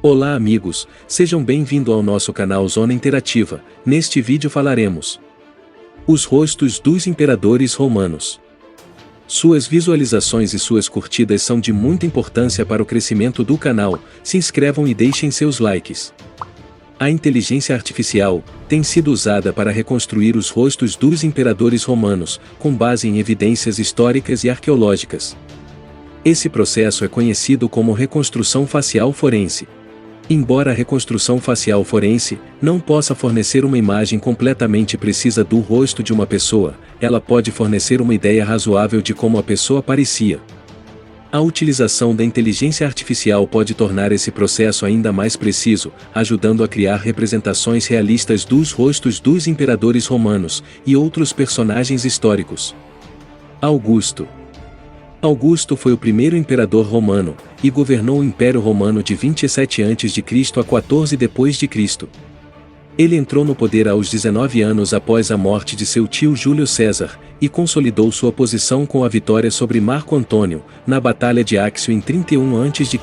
Olá amigos, sejam bem-vindos ao nosso canal Zona Interativa. Neste vídeo falaremos os rostos dos imperadores romanos. Suas visualizações e suas curtidas são de muita importância para o crescimento do canal. Se inscrevam e deixem seus likes. A inteligência artificial tem sido usada para reconstruir os rostos dos imperadores romanos, com base em evidências históricas e arqueológicas. Esse processo é conhecido como reconstrução facial forense. Embora a reconstrução facial forense não possa fornecer uma imagem completamente precisa do rosto de uma pessoa, ela pode fornecer uma ideia razoável de como a pessoa parecia. A utilização da inteligência artificial pode tornar esse processo ainda mais preciso, ajudando a criar representações realistas dos rostos dos imperadores romanos e outros personagens históricos. Augusto foi o primeiro imperador romano, e governou o Império Romano de 27 a.C. a 14 d.C. Ele entrou no poder aos 19 anos após a morte de seu tio Júlio César, e consolidou sua posição com a vitória sobre Marco Antônio, na Batalha de Áxio em 31 a.C.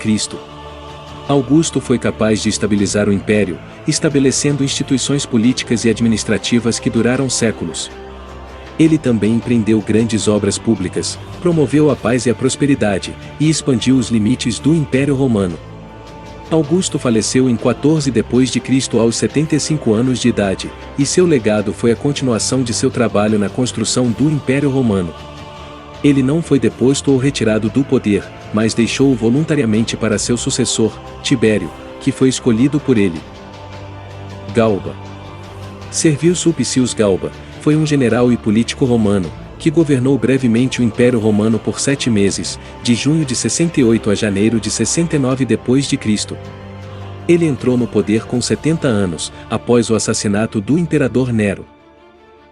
Augusto foi capaz de estabilizar o império, estabelecendo instituições políticas e administrativas que duraram séculos. Ele também empreendeu grandes obras públicas, promoveu a paz e a prosperidade, e expandiu os limites do Império Romano. Augusto faleceu em 14 d.C. aos 75 anos de idade, e seu legado foi a continuação de seu trabalho na construção do Império Romano. Ele não foi deposto ou retirado do poder, mas deixou-o voluntariamente para seu sucessor, Tibério, que foi escolhido por ele. Galba. Serviu Sulpicius Galba foi um general e político romano, que governou brevemente o Império Romano por 7 meses, de junho de 68 a janeiro de 69 d.C. Ele entrou no poder com 70 anos, após o assassinato do imperador Nero.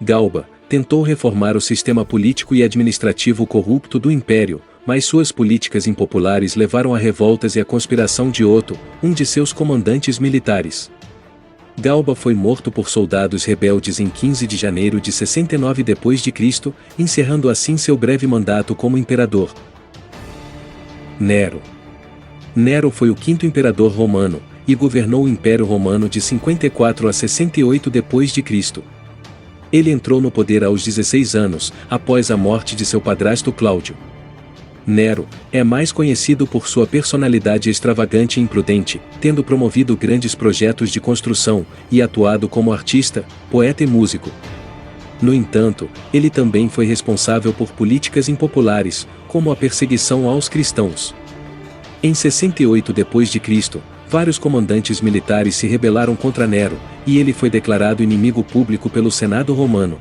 Galba tentou reformar o sistema político e administrativo corrupto do império, mas suas políticas impopulares levaram a revoltas e a conspiração de Oto, um de seus comandantes militares. Galba foi morto por soldados rebeldes em 15 de janeiro de 69 d.C., encerrando assim seu breve mandato como imperador. Nero foi o quinto imperador romano, e governou o Império Romano de 54 a 68 d.C. Ele entrou no poder aos 16 anos, após a morte de seu padrasto Cláudio. Nero é mais conhecido por sua personalidade extravagante e imprudente, tendo promovido grandes projetos de construção, e atuado como artista, poeta e músico. No entanto, ele também foi responsável por políticas impopulares, como a perseguição aos cristãos. Em 68 d.C., vários comandantes militares se rebelaram contra Nero, e ele foi declarado inimigo público pelo Senado romano.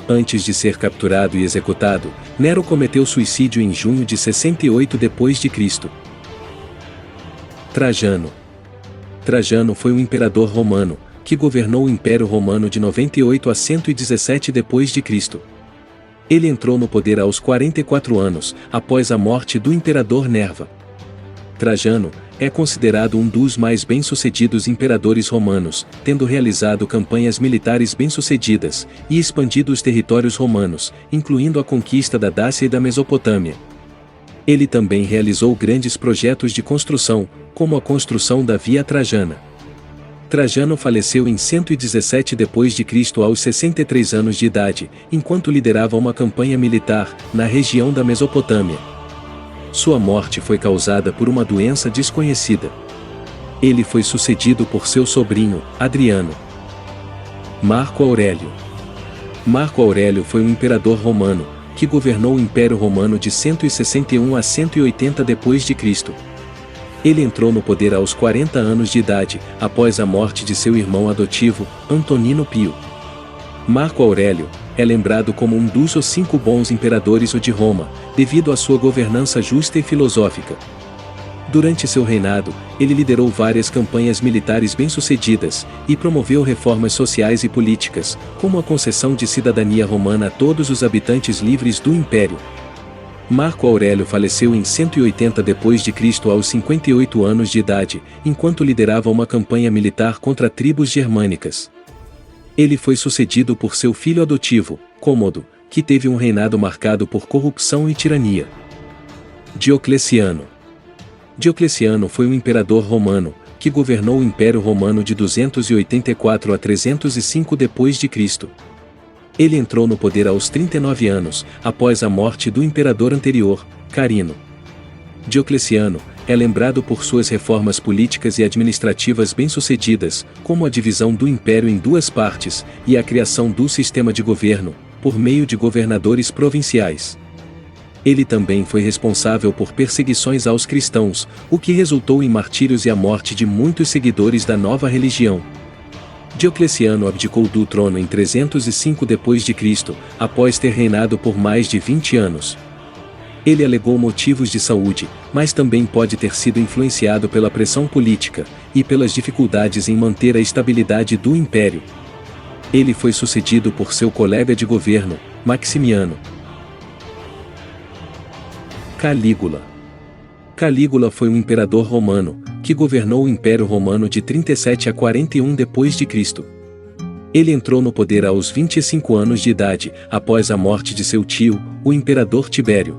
Antes de ser capturado e executado, Nero cometeu suicídio em junho de 68 d.C. Trajano foi um imperador romano, que governou o Império Romano de 98 a 117 d.C. Ele entrou no poder aos 44 anos, após a morte do imperador Nerva. Trajano é considerado um dos mais bem-sucedidos imperadores romanos, tendo realizado campanhas militares bem-sucedidas, e expandido os territórios romanos, incluindo a conquista da Dácia e da Mesopotâmia. Ele também realizou grandes projetos de construção, como a construção da Via Trajana. Trajano faleceu em 117 d.C. aos 63 anos de idade, enquanto liderava uma campanha militar, na região da Mesopotâmia. Sua morte foi causada por uma doença desconhecida. Ele foi sucedido por seu sobrinho, Adriano. Marco Aurélio foi um imperador romano, que governou o Império Romano de 161 a 180 d.C. Ele entrou no poder aos 40 anos de idade, após a morte de seu irmão adotivo, Antonino Pio. Marco Aurélio é lembrado como um dos 5 bons imperadores de Roma, devido à sua governança justa e filosófica. Durante seu reinado, ele liderou várias campanhas militares bem-sucedidas, e promoveu reformas sociais e políticas, como a concessão de cidadania romana a todos os habitantes livres do império. Marco Aurélio faleceu em 180 d.C. aos 58 anos de idade, enquanto liderava uma campanha militar contra tribos germânicas. Ele foi sucedido por seu filho adotivo, Cômodo, que teve um reinado marcado por corrupção e tirania. Diocleciano. Diocleciano foi um imperador romano, que governou o Império Romano de 284 a 305 d.C. Ele entrou no poder aos 39 anos, após a morte do imperador anterior, Carino. Diocleciano é lembrado por suas reformas políticas e administrativas bem-sucedidas, como a divisão do império em duas partes, e a criação do sistema de governo, por meio de governadores provinciais. Ele também foi responsável por perseguições aos cristãos, o que resultou em martírios e a morte de muitos seguidores da nova religião. Diocleciano abdicou do trono em 305 d.C., após ter reinado por mais de 20 anos. Ele alegou motivos de saúde, mas também pode ter sido influenciado pela pressão política, e pelas dificuldades em manter a estabilidade do império. Ele foi sucedido por seu colega de governo, Maximiano. Calígula. Calígula foi um imperador romano, que governou o Império Romano de 37 a 41 d.C. Ele entrou no poder aos 25 anos de idade, após a morte de seu tio, o imperador Tibério.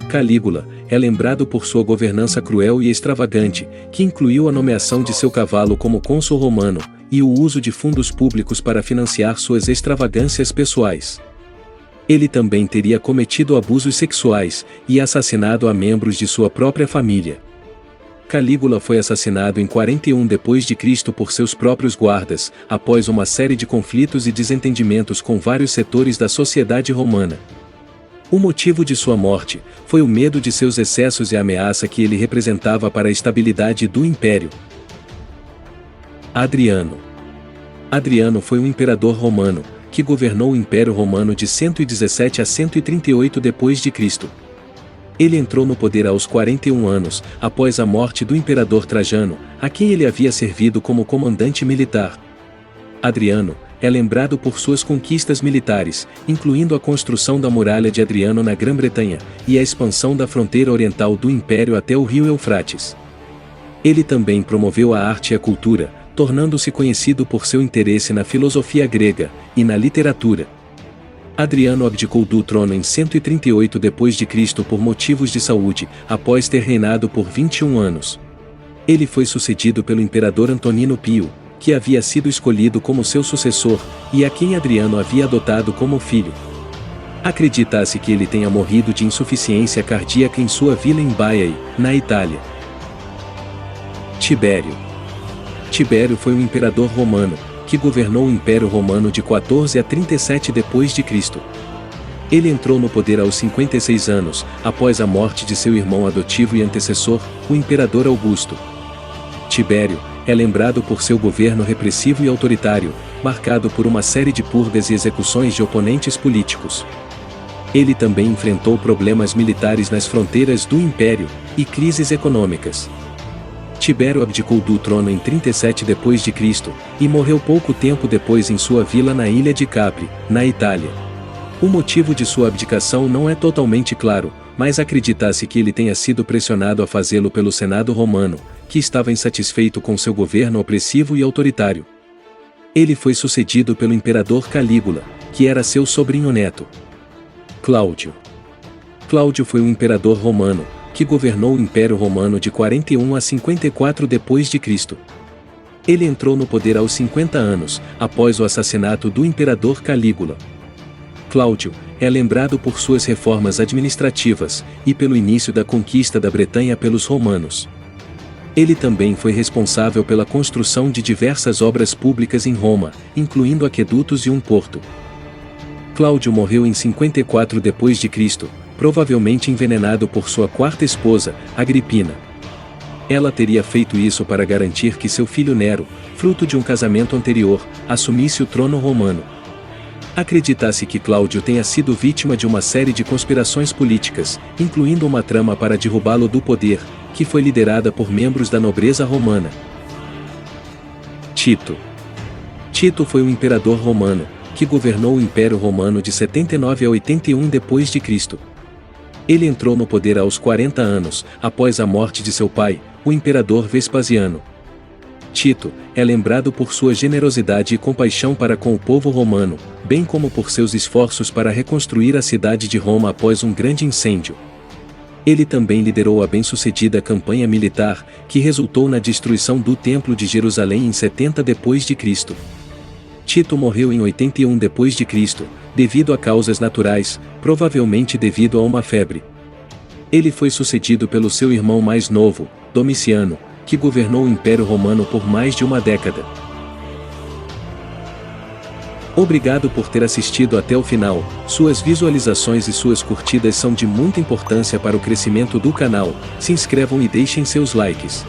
Calígula é lembrado por sua governança cruel e extravagante, que incluiu a nomeação de seu cavalo como cônsul romano, e o uso de fundos públicos para financiar suas extravagâncias pessoais. Ele também teria cometido abusos sexuais, e assassinado a membros de sua própria família. Calígula foi assassinado em 41 d.C. por seus próprios guardas, após uma série de conflitos e desentendimentos com vários setores da sociedade romana. O motivo de sua morte foi o medo de seus excessos e a ameaça que ele representava para a estabilidade do império. Adriano. Adriano foi um imperador romano, que governou o Império Romano de 117 a 138 d.C. Ele entrou no poder aos 41 anos, após a morte do imperador Trajano, a quem ele havia servido como comandante militar. Adriano é lembrado por suas conquistas militares, incluindo a construção da Muralha de Adriano na Grã-Bretanha, e a expansão da fronteira oriental do Império até o rio Eufrates. Ele também promoveu a arte e a cultura, tornando-se conhecido por seu interesse na filosofia grega e na literatura. Adriano abdicou do trono em 138 d.C. por motivos de saúde, após ter reinado por 21 anos. Ele foi sucedido pelo imperador Antonino Pio, que havia sido escolhido como seu sucessor, e a quem Adriano havia adotado como filho. Acredita-se que ele tenha morrido de insuficiência cardíaca em sua vila em Baiae, na Itália. Tibério. Tibério foi um imperador romano, que governou o Império Romano de 14 a 37 d.C. Ele entrou no poder aos 56 anos, após a morte de seu irmão adotivo e antecessor, o imperador Augusto. Tibério é lembrado por seu governo repressivo e autoritário, marcado por uma série de purgas e execuções de oponentes políticos. Ele também enfrentou problemas militares nas fronteiras do Império, e crises econômicas. Tibério abdicou do trono em 37 d.C., e morreu pouco tempo depois em sua vila na ilha de Capri, na Itália. O motivo de sua abdicação não é totalmente claro, mas acredita-se que ele tenha sido pressionado a fazê-lo pelo Senado romano, que estava insatisfeito com seu governo opressivo e autoritário. Ele foi sucedido pelo imperador Calígula, que era seu sobrinho-neto. Cláudio. Cláudio foi um imperador romano, que governou o Império Romano de 41 a 54 d.C. Ele entrou no poder aos 50 anos, após o assassinato do imperador Calígula. Cláudio é lembrado por suas reformas administrativas, e pelo início da conquista da Bretanha pelos romanos. Ele também foi responsável pela construção de diversas obras públicas em Roma, incluindo aquedutos e um porto. Cláudio morreu em 54 d.C., provavelmente envenenado por sua quarta esposa, Agripina. Ela teria feito isso para garantir que seu filho Nero, fruto de um casamento anterior, assumisse o trono romano. Acredita-se que Cláudio tenha sido vítima de uma série de conspirações políticas, incluindo uma trama para derrubá-lo do poder, que foi liderada por membros da nobreza romana. Tito. Tito foi um imperador romano, que governou o Império Romano de 79 a 81 d.C. Ele entrou no poder aos 40 anos, após a morte de seu pai, o imperador Vespasiano. Tito é lembrado por sua generosidade e compaixão para com o povo romano, bem como por seus esforços para reconstruir a cidade de Roma após um grande incêndio. Ele também liderou a bem-sucedida campanha militar, que resultou na destruição do Templo de Jerusalém em 70 d.C. Tito morreu em 81 d.C., devido a causas naturais, provavelmente devido a uma febre. Ele foi sucedido pelo seu irmão mais novo, Domiciano, que governou o Império Romano por mais de uma década. Obrigado por ter assistido até o final. Suas visualizações e suas curtidas são de muita importância para o crescimento do canal. Se inscrevam e deixem seus likes.